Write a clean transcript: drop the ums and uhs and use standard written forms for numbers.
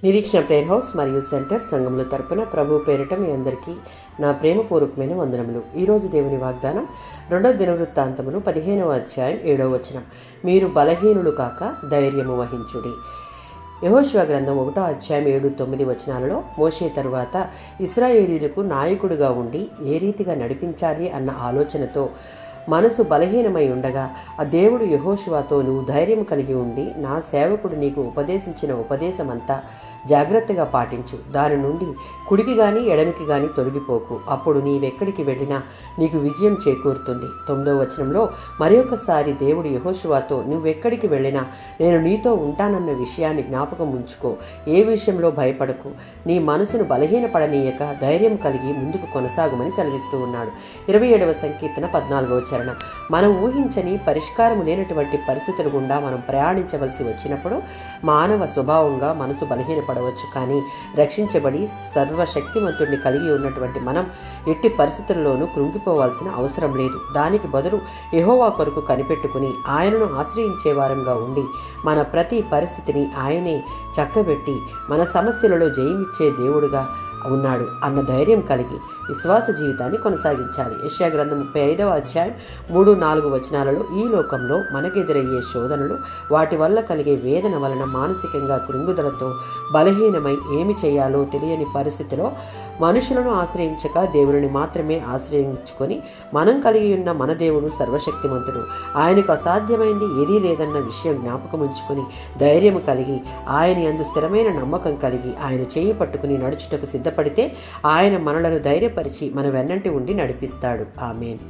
నిరీక్షణ prayer house మరియు centre సంఘముల తరపున ప్రభు పేరిట మీ అందరికీ నా ప్రేమపూర్వకమైన వందనములు. ఈరోజు దేవుని వాగ్దానం 2వ దినవృత్తాంతములు 15వ అధ్యాయం 7వ వచనం. మీరు బలహీనులు కాక ధైర్యము వహించుడి. యెహోషువ గ్రంథం 1వ అధ్యాయం 7-9 వచనాలలో మోషే తరువాత ఇశ్రాయేలీయులకు నాయకుడిగా ఉండి ఏ రీతిగా నడిపించాలి అన్న ఆలోచనతో మనసు బలహీనమై ఉండగా ఆ దేవుడు యెహోషువతో, నువ్వు ధైర్యం కలిగి ఉండి నా సేవకుడు నీకు ఉపదేశించిన ఉపదేశమంతా జాగ్రత్తగా పాటించు, దాని నుండి కుడికి గాని ఎడమికి గాని తొలగిపోకు, అప్పుడు నీవెక్కడికి వెళ్ళినా నీకు విజయం చేకూరుతుంది. 9వ వచనంలో మరొకసారి దేవుడు యెహోషువతో, నువ్వెక్కడికి వెళ్ళినా నేను నీతో ఉంటానన్న విషయాన్ని జ్ఞాపకం ఉంచుకో, ఏ విషయంలో భయపడకు, నీ మనసును బలహీనపడనీయక ధైర్యం కలిగి ముందుకు కొనసాగమని సెలవిస్తూ ఉన్నాడు. 27వ సంకీర్తన 14వ చరణం. మనం ఊహించని పరిష్కారం లేనటువంటి పరిస్థితుల గుండా మనం ప్రయాణించవలసి వచ్చినప్పుడు మానవ స్వభావంగా మనసు బలహీనపడవచ్చు. కానీ రక్షించబడి సర్వశక్తిమంతుడిని కలిగి ఉన్నటువంటి మనం ఎట్టి పరిస్థితుల్లోనూ కృంగిపోవాల్సిన అవసరం లేదు. దానికి బదులు యెహోవా కొరకు కనిపెట్టుకుని ఆయనను ఆశ్రయించే వారంగా ఉండి మన ప్రతి పరిస్థితిని ఆయనే చక్కబెట్టి మన సమస్యలలో జయమిచ్చే దేవుడుగా ఉన్నాడు అన్న ధైర్యం కలిగి విశ్వాస జీవితాన్ని కొనసాగించాలి. యెషయా గ్రంథం 35వ అధ్యాయం 3-4 వచనాలలో ఈ లోకంలో మనకెదురయ్యే శోధనలు, వాటి వల్ల కలిగే వేదన వలన మానసికంగా కృంగుదలతో బలహీనమై ఏమి చేయాలో తెలియని పరిస్థితిలో మనుషులను ఆశ్రయించక దేవుని మాత్రమే ఆశ్రయించుకొని మనం కలిగి ఉన్న మన దేవుడు సర్వశక్తిమంతుడు, ఆయనకు అసాధ్యమైంది ఏదీ లేదన్న విషయం జ్ఞాపకం ఉంచుకొని ధైర్యం కలిగి ఆయన యందు స్థిరమైన నమ్మకం కలిగి ఆయన చేయి పట్టుకుని నడుచుటకు సిద్ధపడితే ఆయన మనలను ధైర్యపరిచి మన వెన్నంటి ఉండి నడిపిస్తాడు. ఆమేన్.